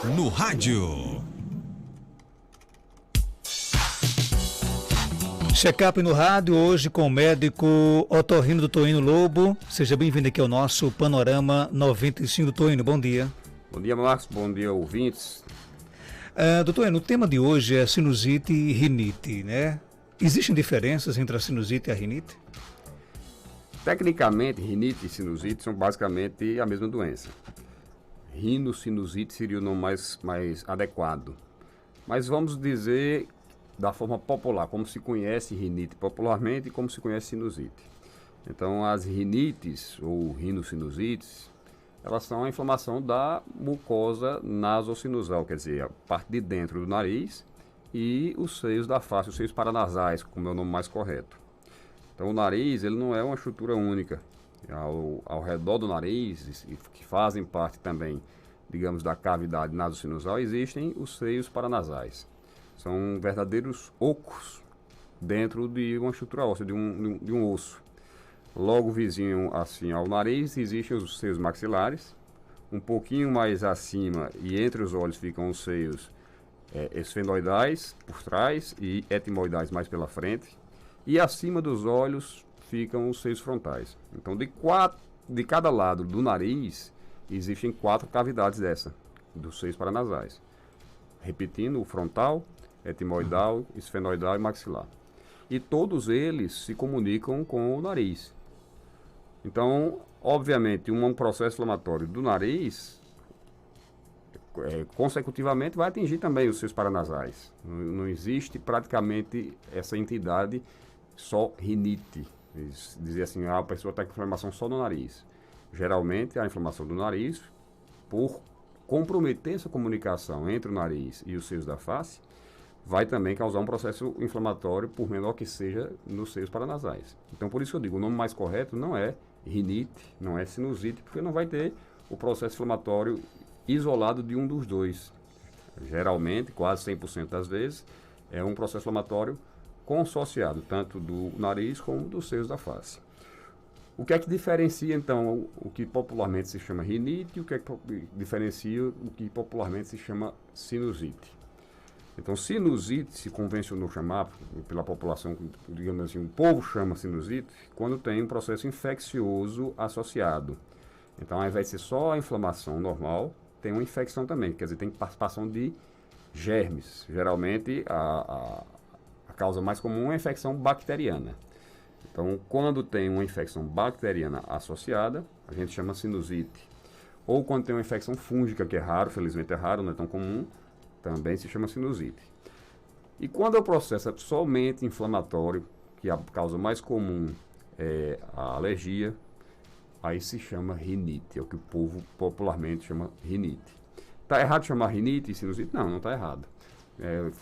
no rádio. Check-up no rádio, hoje com o médico otorrino do Toino Lobo. Seja bem-vindo aqui ao nosso Panorama 95 do Toino. Bom dia. Bom dia, Marcos. Bom dia, ouvintes. Doutor Toino, o tema de hoje é sinusite e rinite, né? Existem diferenças entre a sinusite e a rinite? Tecnicamente, rinite e sinusite são basicamente a mesma doença. Rinocinusite seria o nome mais adequado. Mas vamos dizer da forma popular, como se conhece rinite popularmente e como se conhece sinusite. Então, as rinites ou rinossinusites, elas são a inflamação da mucosa nasosinusal, quer dizer, a parte de dentro do nariz e os seios da face, os seios paranasais, como é o nome mais correto. Então, o nariz, ele não é uma estrutura única. Ao redor do nariz, que fazem parte também, digamos, da cavidade nasosinusal, existem os seios paranasais. São verdadeiros ocos dentro de uma estrutura óssea, de um osso. Logo vizinho assim ao nariz existem os seios maxilares. Um pouquinho mais acima e entre os olhos ficam os seios esfenoidais por trás e etimoidais mais pela frente. E acima dos olhos ficam os seios frontais. Então, de cada lado do nariz, existem 4 cavidades dos seios paranasais. Repetindo, o frontal, etimoidal, esfenoidal e maxilar. E todos eles se comunicam com o nariz. Então, obviamente, um processo inflamatório do nariz, consecutivamente, vai atingir também os seios paranasais. Não existe praticamente essa entidade só rinite. Dizer assim, a pessoa está com inflamação só no nariz. Geralmente, a inflamação do nariz, por comprometer essa comunicação entre o nariz e os seios da face, vai também causar um processo inflamatório, por menor que seja, nos seios paranasais. Então, por isso que eu digo, o nome mais correto não é rinite, não é sinusite, porque não vai ter o processo inflamatório isolado de um dos dois. Geralmente, quase 100% das vezes, é um processo inflamatório consociado, tanto do nariz como dos seios da face. O que é que diferencia, então, o que popularmente se chama rinite e o que é que diferencia o que popularmente se chama sinusite? Então, sinusite se convencionou chamar, pela população, digamos assim, o povo chama sinusite, quando tem um processo infeccioso associado. Então, ao invés de ser só a inflamação normal, tem uma infecção também, quer dizer, tem participação de germes. Geralmente, a causa mais comum é a infecção bacteriana. Então, quando tem uma infecção bacteriana associada, a gente chama sinusite. Ou quando tem uma infecção fúngica, que é raro, felizmente é raro, não é tão comum, também se chama sinusite. E quando é o processo somente inflamatório, que a causa mais comum é a alergia, aí se chama rinite, é o que o povo popularmente chama rinite. Está errado chamar rinite e sinusite? Não, não está errado.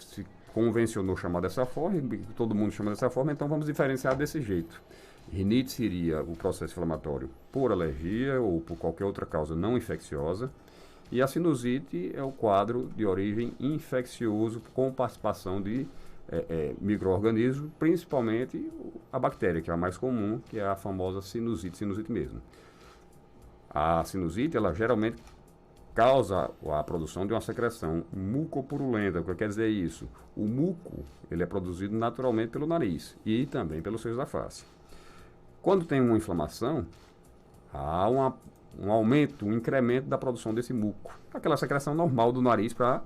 Se convencionou chamar dessa forma, todo mundo chama dessa forma, então vamos diferenciar desse jeito. Rinite seria o processo inflamatório por alergia ou por qualquer outra causa não infecciosa, e a sinusite é o quadro de origem infeccioso com participação de micro-organismos, principalmente a bactéria, que é a mais comum, que é a famosa sinusite mesmo. A sinusite, ela geralmente causa a produção de uma secreção mucopurulenta. O que quer dizer isso? O muco, ele é produzido naturalmente pelo nariz e também pelos seios da face. Quando tem uma inflamação, há um aumento, um incremento da produção desse muco, aquela secreção normal do nariz para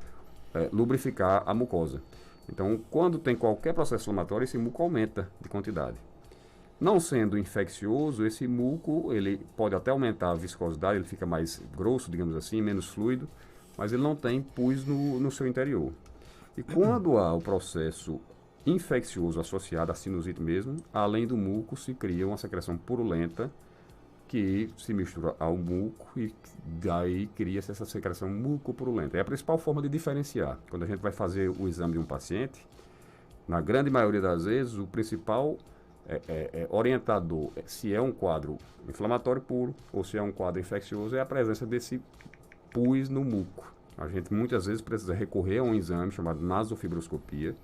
lubrificar a mucosa. Então, quando tem qualquer processo inflamatório, esse muco aumenta de quantidade. Não sendo infeccioso, esse muco ele pode até aumentar a viscosidade, ele fica mais grosso, digamos assim, menos fluido, mas ele não tem pus no seu interior. E quando há o processo infeccioso associado à sinusite mesmo, além do muco se cria uma secreção purulenta que se mistura ao muco e daí cria-se essa secreção mucopurulenta. É a principal forma de diferenciar. Quando a gente vai fazer o exame de um paciente, na grande maioria das vezes, o principal orientador, se é um quadro inflamatório puro ou se é um quadro infeccioso, é a presença desse pus no muco. A gente muitas vezes precisa recorrer a um exame chamado nasofibroscopia,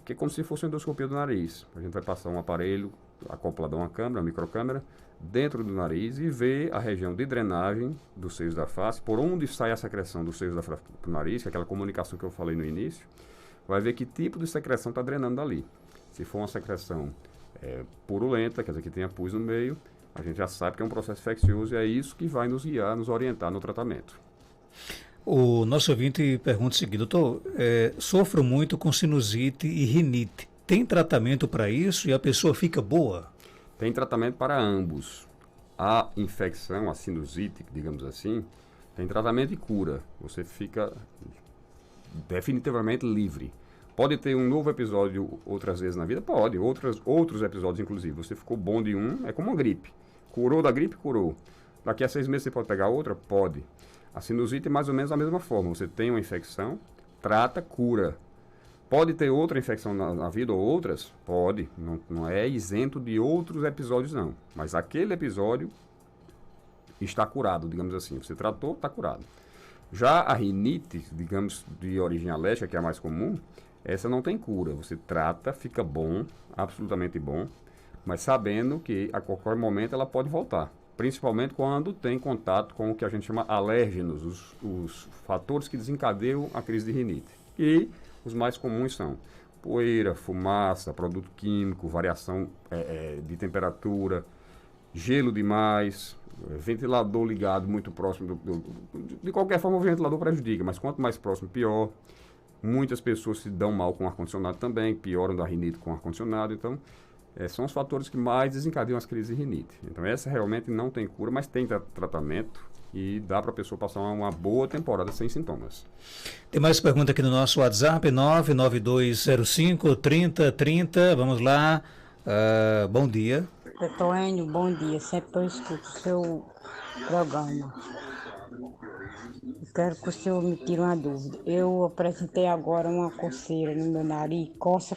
que é como se fosse uma endoscopia do nariz. A gente vai passar um aparelho acoplado a uma câmera, uma microcâmera, dentro do nariz e ver a região de drenagem dos seios da face, por onde sai a secreção dos seios da face para o nariz, que é aquela comunicação que eu falei no início, vai ver que tipo de secreção está drenando dali. Se for uma secreção purulenta, quer dizer que tenha pus no meio, a gente já sabe que é um processo infeccioso e é isso que vai nos guiar, nos orientar no tratamento. O nosso ouvinte pergunta o seguinte: doutor, sofro muito com sinusite e rinite. Tem tratamento para isso e a pessoa fica boa? Tem tratamento para ambos. A infecção, a sinusite, digamos assim, tem tratamento e cura. Você fica definitivamente livre. Pode ter um novo episódio outras vezes na vida? Pode. Outros episódios, inclusive. Você ficou bom de um, é como uma gripe. Curou da gripe? Curou. Daqui a 6 meses você pode pegar outra? Pode. A sinusite é mais ou menos da mesma forma. Você tem uma infecção, trata, cura. Pode ter outra infecção na vida ou outras? Pode. Não é isento de outros episódios, não. Mas aquele episódio está curado, digamos assim. Você tratou, está curado. Já a rinite, digamos, de origem alérgica, que é a mais comum, essa não tem cura. Você trata, fica bom, absolutamente bom, mas sabendo que a qualquer momento ela pode voltar. Principalmente quando tem contato com o que a gente chama alérgenos, os fatores que desencadeiam a crise de rinite. E os mais comuns são poeira, fumaça, produto químico, variação de temperatura, gelo demais, ventilador ligado muito próximo. De qualquer forma, o ventilador prejudica, mas quanto mais próximo, pior. Muitas pessoas se dão mal com ar-condicionado também, pioram da rinite com ar-condicionado. Então, são os fatores que mais desencadeiam as crises de rinite. Então, essa realmente não tem cura, mas tem tratamento e dá para a pessoa passar uma boa temporada sem sintomas. Tem mais pergunta aqui no nosso WhatsApp, 99205-3030. Vamos lá. Bom dia. Doutor Enio, bom dia. Sempre eu escuto o seu programa. Quero que o senhor me tire uma dúvida. Eu apresentei agora uma coceira no meu nariz, coça,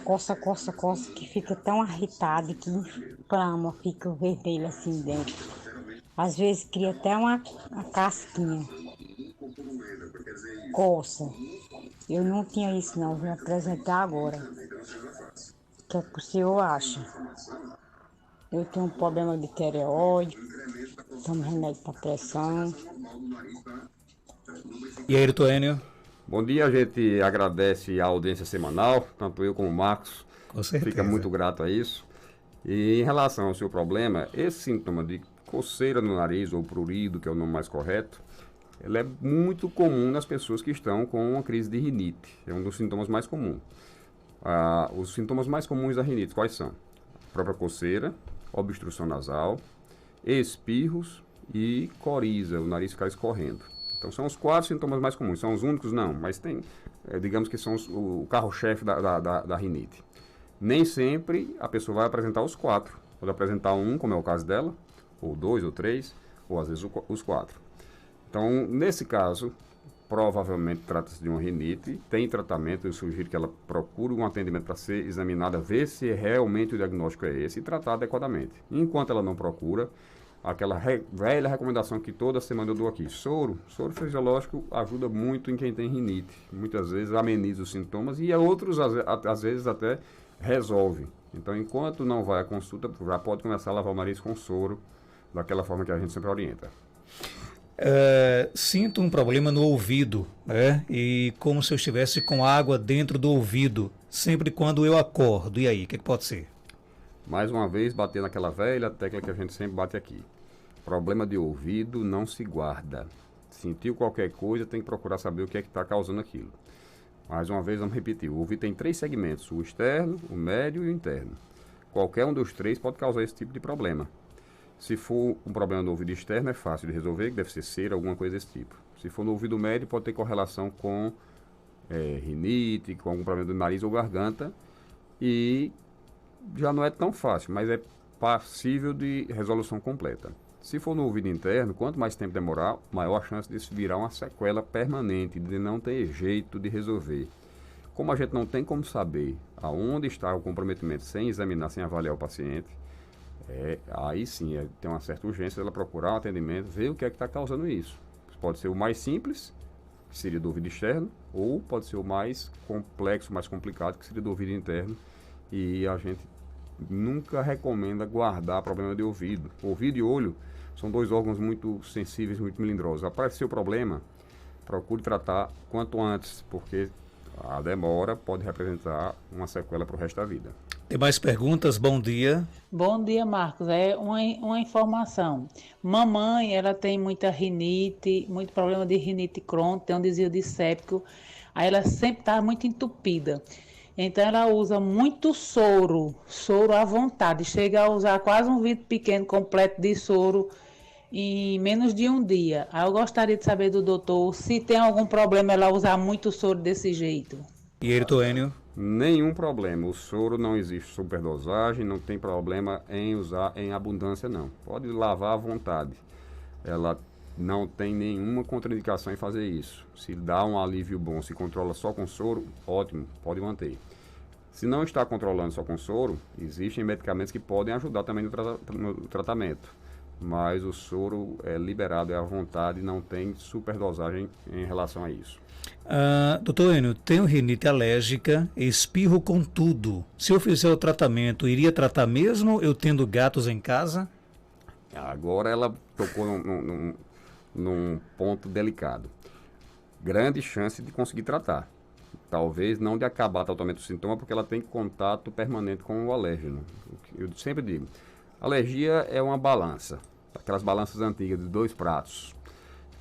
que fica tão irritado que inflama, fica vermelho assim dentro. Às vezes cria até uma casquinha. Coça. Eu não tinha isso não, vou apresentar agora. O que é que o senhor acha? Eu tenho um problema de tireoide, tomo remédio para pressão. E aí, doutor Enio? Bom dia, a gente agradece a audiência semanal, tanto eu como o Marcos. Com certeza. Fica muito grato a isso. E em relação ao seu problema, esse sintoma de coceira no nariz, ou prurido, que é o nome mais correto, ele é muito comum nas pessoas que estão com uma crise de rinite. É um dos sintomas mais comuns. Os sintomas mais comuns da rinite, quais são? A própria coceira, obstrução nasal, espirros e coriza, o nariz ficar escorrendo. Então, são os 4 sintomas mais comuns. São os únicos? Não, mas tem, digamos que são o carro-chefe da rinite. Nem sempre a pessoa vai apresentar os 4. Pode apresentar um, como é o caso dela, ou 2, ou 3, ou às vezes os 4. Então, nesse caso, provavelmente trata-se de uma rinite, tem tratamento, eu sugiro que ela procure um atendimento para ser examinada, ver se realmente o diagnóstico é esse e tratar adequadamente. Enquanto ela não procura, aquela velha recomendação que toda semana eu dou aqui, soro fisiológico ajuda muito em quem tem rinite. Muitas vezes ameniza os sintomas e outros, às vezes, até resolve. Então, enquanto não vai à consulta, já pode começar a lavar o nariz com soro, daquela forma que a gente sempre orienta. Sinto um problema no ouvido, né? E como se eu estivesse com água dentro do ouvido, sempre quando eu acordo. E aí, o que pode ser? Mais uma vez, bater naquela velha tecla que a gente sempre bate aqui. Problema de ouvido não se guarda. Sentiu qualquer coisa, tem que procurar saber o que é que está causando aquilo. Mais uma vez, vamos repetir. O ouvido tem 3 segmentos, o externo, o médio e o interno. Qualquer um dos 3 pode causar esse tipo de problema. Se for um problema no ouvido externo, é fácil de resolver, que deve ser cera, alguma coisa desse tipo. Se for no ouvido médio, pode ter correlação com rinite, com algum problema do nariz ou garganta. E já não é tão fácil, mas é passível de resolução completa. Se for no ouvido interno, quanto mais tempo demorar, maior a chance disso virar uma sequela permanente, de não ter jeito de resolver. Como a gente não tem como saber aonde está o comprometimento sem examinar, sem avaliar o paciente, aí sim tem uma certa urgência dela procurar um atendimento, ver o que é que está causando isso. Pode ser o mais simples, que seria do ouvido externo, ou pode ser o mais complexo, mais complicado, que seria do ouvido interno. E a gente nunca recomenda guardar problema de ouvido. Ouvido e olho são dois órgãos muito sensíveis, muito melindrosos. Apareceu o problema, procure tratar quanto antes, porque a demora pode representar uma sequela para o resto da vida. Tem mais perguntas? Bom dia. Bom dia, Marcos. É uma informação. Mamãe, ela tem muita rinite, muito problema de rinite crônica, tem um desvio de séptico. Aí ela sempre está muito entupida. Então ela usa muito soro à vontade. Chega a usar quase um vidro pequeno completo de soro em menos de um dia. Aí eu gostaria de saber do doutor se tem algum problema ela usar muito soro desse jeito. E Ayrton Enio? Nenhum problema. O soro não existe superdosagem, não tem problema em usar em abundância, não. Pode lavar à vontade. Ela não tem nenhuma contraindicação em fazer isso. Se dá um alívio bom, se controla só com soro, ótimo, pode manter. Se não está controlando só com soro, existem medicamentos que podem ajudar também no tratamento. Mas o soro é liberado, é à vontade, não tem superdosagem em relação a isso. Doutor Enio, tenho rinite alérgica, espirro com tudo. Se eu fizer o tratamento, iria tratar mesmo eu tendo gatos em casa? Agora ela tocou num ponto delicado. Grande chance de conseguir tratar. Talvez não de acabar totalmente o sintoma, porque ela tem contato permanente com o alérgeno. Eu sempre digo, alergia é uma balança. Aquelas balanças antigas de 2 pratos.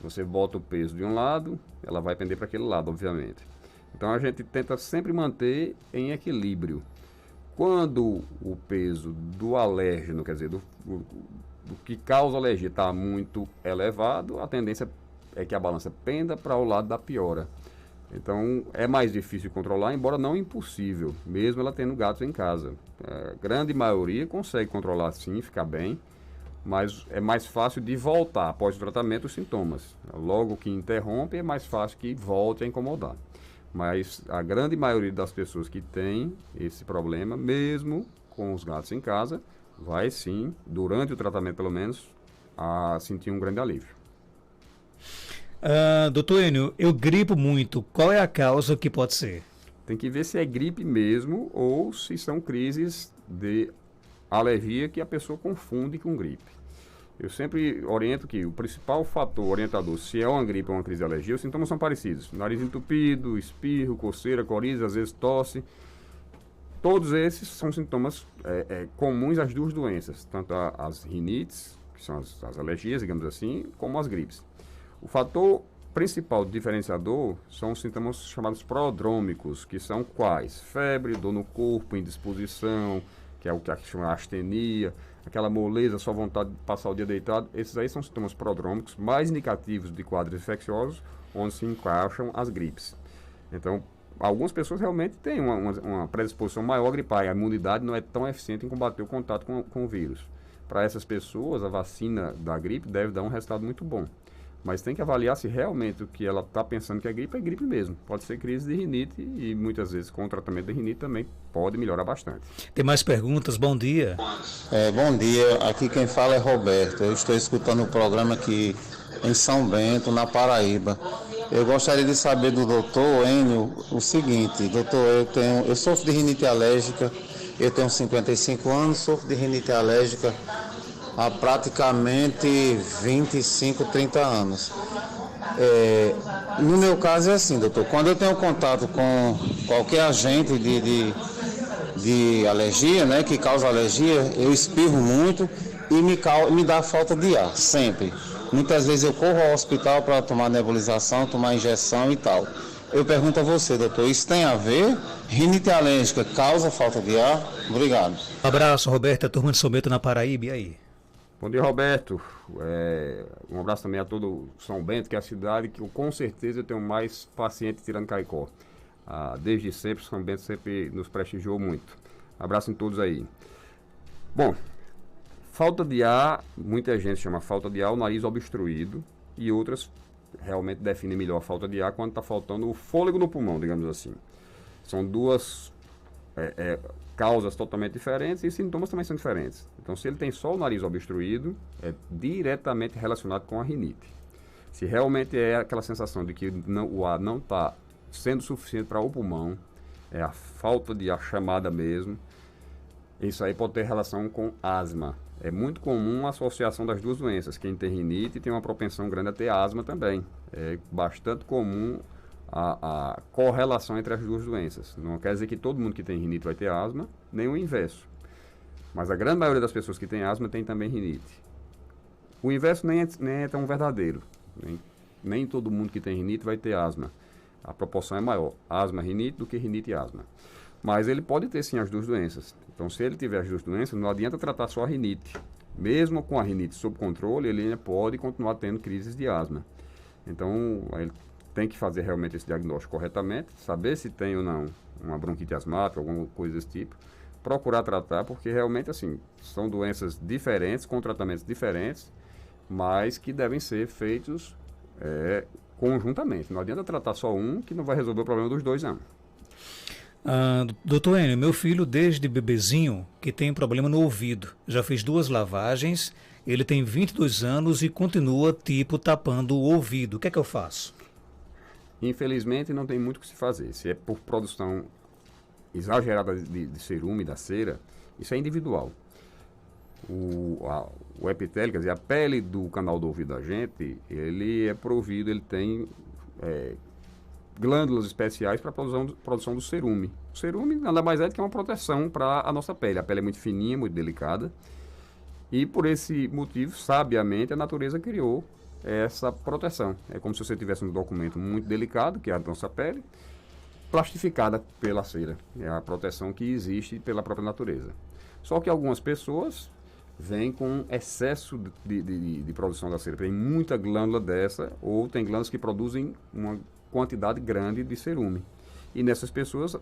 Você bota o peso de um lado, ela vai pender para aquele lado, obviamente. Então a gente tenta sempre manter em equilíbrio. Quando o peso do alérgeno, quer dizer, do que causa alergia está muito elevado, a tendência é que a balança penda para o lado da piora. Então é mais difícil controlar, embora não impossível, mesmo ela tendo gatos em casa. A grande maioria consegue controlar sim, ficar bem, mas é mais fácil de voltar após o tratamento os sintomas. Logo que interrompe, é mais fácil que volte a incomodar. Mas a grande maioria das pessoas que tem esse problema, mesmo com os gatos em casa, vai sim, durante o tratamento pelo menos, a sentir um grande alívio. Doutor Enio, eu gripo muito. Qual é a causa que pode ser? Tem que ver se é gripe mesmo ou se são crises de alergia que a pessoa confunde com gripe. Eu sempre oriento que o principal fator orientador, se é uma gripe ou uma crise de alergia, os sintomas são parecidos. Nariz entupido, espirro, coceira, coriza, às vezes tosse. Todos esses são sintomas comuns às duas doenças, tanto as rinites, que são as alergias, digamos assim, como as gripes. O fator principal diferenciador são os sintomas chamados prodrômicos, que são quais? Febre, dor no corpo, indisposição, que é o que chama astenia, aquela moleza, só vontade de passar o dia deitado. Esses aí são sintomas prodrômicos mais indicativos de quadros infecciosos, onde se encaixam as gripes. Então, algumas pessoas realmente têm uma predisposição maior a gripar, e a imunidade não é tão eficiente em combater o contato com o vírus. Para essas pessoas, a vacina da gripe deve dar um resultado muito bom. Mas tem que avaliar se realmente o que ela está pensando que é gripe mesmo. Pode ser crise de rinite e muitas vezes com o tratamento de rinite também pode melhorar bastante. Tem mais perguntas? Bom dia. Bom dia, aqui quem fala é Roberto. Eu estou escutando o programa aqui em São Bento, na Paraíba. Eu gostaria de saber do doutor Enio o seguinte: doutor, eu sofro de rinite alérgica, eu tenho 55 anos, sofro de rinite alérgica há praticamente 25, 30 anos. No meu caso é assim, doutor, quando eu tenho contato com qualquer agente de alergia, né, que causa alergia, eu espirro muito e me dá falta de ar, sempre. Muitas vezes eu corro ao hospital para tomar nebulização, tomar injeção e tal. Eu pergunto a você, doutor, isso tem a ver? Rinite alérgica causa falta de ar? Obrigado. Um abraço, Roberto, a turma de São Bento na Paraíba, e aí? Bom dia, Roberto. Um abraço também a todo São Bento, que é a cidade que com certeza eu tenho mais paciente tirando Caicó. Desde sempre, São Bento sempre nos prestigiou muito. Abraço em todos aí. Bom, falta de ar, muita gente chama falta de ar o nariz obstruído, e outras realmente definem melhor a falta de ar quando está faltando o fôlego no pulmão, digamos assim. São duas causas totalmente diferentes e sintomas também são diferentes. Então, se ele tem só o nariz obstruído, é diretamente relacionado com a rinite. Se realmente é aquela sensação de que o ar não está sendo suficiente para o pulmão, é a falta de ar chamada mesmo, isso aí pode ter relação com asma. É muito comum a associação das duas doenças. Quem tem rinite tem uma propensão grande a ter asma também. É bastante comum a correlação entre as duas doenças. Não quer dizer que todo mundo que tem rinite vai ter asma, nem o inverso. Mas a grande maioria das pessoas que tem asma tem também rinite. O inverso nem é tão verdadeiro. Nem todo mundo que tem rinite vai ter asma. A proporção é maior, asma-rinite do que rinite e asma. Mas ele pode ter sim as duas doenças. Então, se ele tiver as duas doenças, não adianta tratar só a rinite. Mesmo com a rinite sob controle, ele ainda pode continuar tendo crises de asma. Então, ele tem que fazer realmente esse diagnóstico corretamente, saber se tem ou não uma bronquite asmática, alguma coisa desse tipo, procurar tratar, porque realmente, assim, são doenças diferentes, com tratamentos diferentes, mas que devem ser feitos conjuntamente. Não adianta tratar só um, que não vai resolver o problema dos dois, não. Doutor Enio, meu filho desde bebezinho que tem problema no ouvido, já fez 2 lavagens, ele tem 22 anos e continua tapando o ouvido. O que é que eu faço? Infelizmente não tem muito o que se fazer. Se é por produção exagerada de cerume da cera, isso é individual. O epitélio, quer dizer, a pele do canal do ouvido da gente, ele é provido, ele tem glândulas especiais para a produção do cerume. O cerume nada mais é do que uma proteção para a nossa pele. A pele é muito fininha, muito delicada. E por esse motivo, sabiamente, a natureza criou essa proteção. É como se você tivesse um documento muito delicado, que é a nossa pele, plastificada pela cera. É a proteção que existe pela própria natureza. Só que algumas pessoas vêm com excesso de produção da cera. Tem muita glândula dessa, ou tem glândulas que produzem uma quantidade grande de cerume. E nessas pessoas,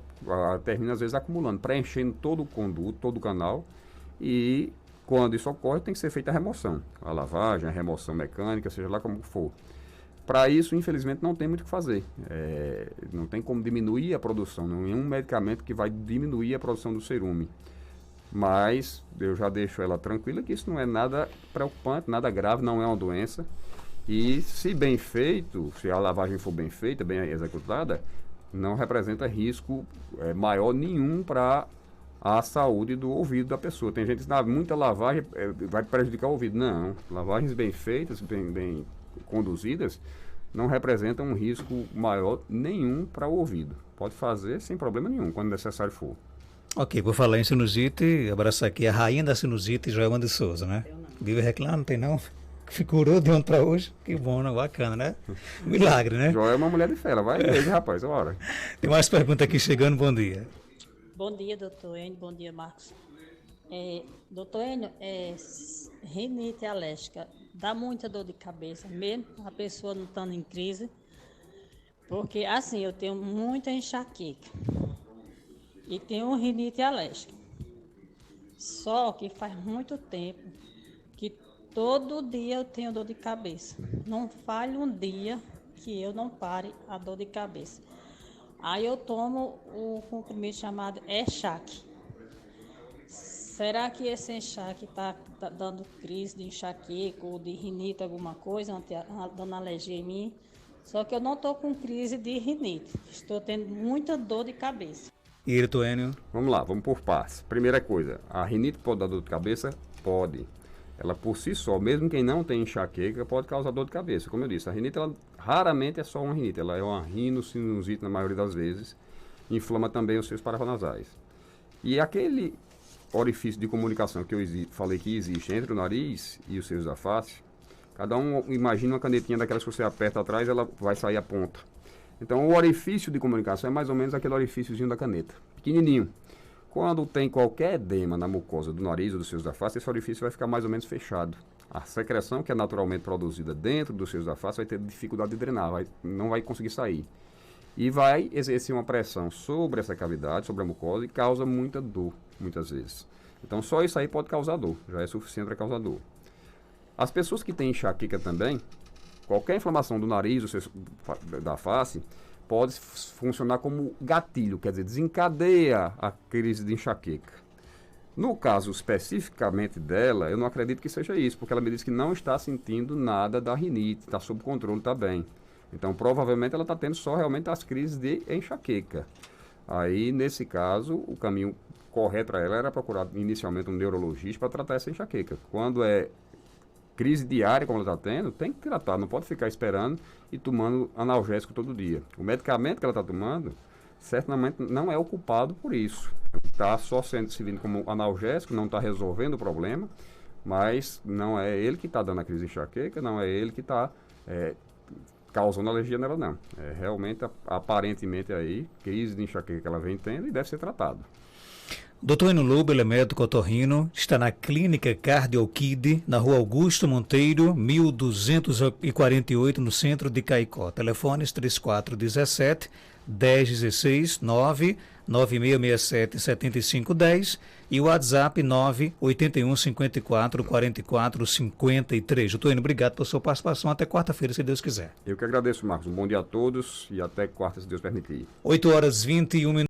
termina às vezes acumulando, preenchendo todo o conduto, todo o canal, e quando isso ocorre, tem que ser feita a remoção. A lavagem, a remoção mecânica, seja lá como for. Para isso, infelizmente, não tem muito o que fazer. Não tem como diminuir a produção. Não é um medicamento que vai diminuir a produção do cerume. Mas eu já deixo ela tranquila que isso não é nada preocupante, nada grave, não é uma doença. E se bem feito, se a lavagem for bem feita, bem executada, não representa risco maior nenhum para a saúde do ouvido da pessoa. Tem gente que diz, muita lavagem vai prejudicar o ouvido. Não, lavagens bem feitas, bem conduzidas, não representam um risco maior nenhum para o ouvido. Pode fazer sem problema nenhum, quando necessário for. Ok, vou falar em sinusite, abraçar aqui a rainha da sinusite, Joelma de Souza, né? Vive reclama, não tem não? Que curou de ontem para hoje, que bom, né? Bacana, né? Milagre, né? Joel é uma mulher de fé, ela vai mesmo, rapaz, bora. Tem mais pergunta aqui chegando, bom dia. Bom dia, doutor Enio, bom dia, Marcos. Doutor Enio, rinite alérgica dá muita dor de cabeça, mesmo a pessoa não estando em crise, porque assim, eu tenho muita enxaqueca e tenho rinite alérgica. Só que faz muito tempo que todo dia eu tenho dor de cabeça. Não falha um dia que eu não pare a dor de cabeça. Aí eu tomo o comprimido chamado enxaque. Será que esse enxaque está dando crise de enxaqueca ou de rinite, alguma coisa, dando alergia em mim? Só que eu não estou com crise de rinite. Estou tendo muita dor de cabeça. E doutor Enio? Vamos lá, vamos por partes. Primeira coisa, a rinite pode dar dor de cabeça? Pode. Ela por si só, mesmo quem não tem enxaqueca, pode causar dor de cabeça. Como eu disse, a rinite ela raramente é só uma rinite, ela é uma rinocinusite na maioria das vezes. Inflama também os seus paranasais. E aquele orifício de comunicação que eu falei que existe entre o nariz e os seios da face, cada um imagina uma canetinha daquelas que você aperta atrás, ela vai sair a ponta. Então o orifício de comunicação é mais ou menos aquele orifíciozinho da caneta, pequenininho. Quando tem qualquer edema na mucosa do nariz ou dos seios da face, esse orifício vai ficar mais ou menos fechado. A secreção que é naturalmente produzida dentro dos seios da face vai ter dificuldade de drenar, não vai conseguir sair. E vai exercer uma pressão sobre essa cavidade, sobre a mucosa, e causa muita dor, muitas vezes. Então só isso aí pode causar dor, já é suficiente para causar dor. As pessoas que têm enxaqueca também, qualquer inflamação do nariz ou da face, pode funcionar como gatilho, quer dizer, desencadeia a crise de enxaqueca. No caso especificamente dela, eu não acredito que seja isso, porque ela me disse que não está sentindo nada da rinite, está sob controle, está bem. Então, provavelmente ela está tendo só realmente as crises de enxaqueca. Aí, nesse caso, o caminho correto para ela era procurar inicialmente um neurologista para tratar essa enxaqueca. Quando é crise diária, como ela está tendo, tem que tratar, não pode ficar esperando e tomando analgésico todo dia. O medicamento que ela está tomando, certamente não é o culpado por isso. Está só se vindo como analgésico, não está resolvendo o problema, mas não é ele que está dando a crise de enxaqueca, não é ele que está causando alergia nela, não. É realmente, aparentemente aí, crise de enxaqueca que ela vem tendo e deve ser tratado. Dr. Enio Lobo, ele é médico otorrino, está na Clínica CardioKid, na Rua Augusto Monteiro, 1248, no centro de Caicó. Telefones 3417-1016, 99667-7510 e o WhatsApp 98154-4453. Doutor Enio, obrigado pela sua participação. Até quarta-feira, se Deus quiser. Eu que agradeço, Marcos. Um bom dia a todos e até quarta, se Deus permitir. 8h21.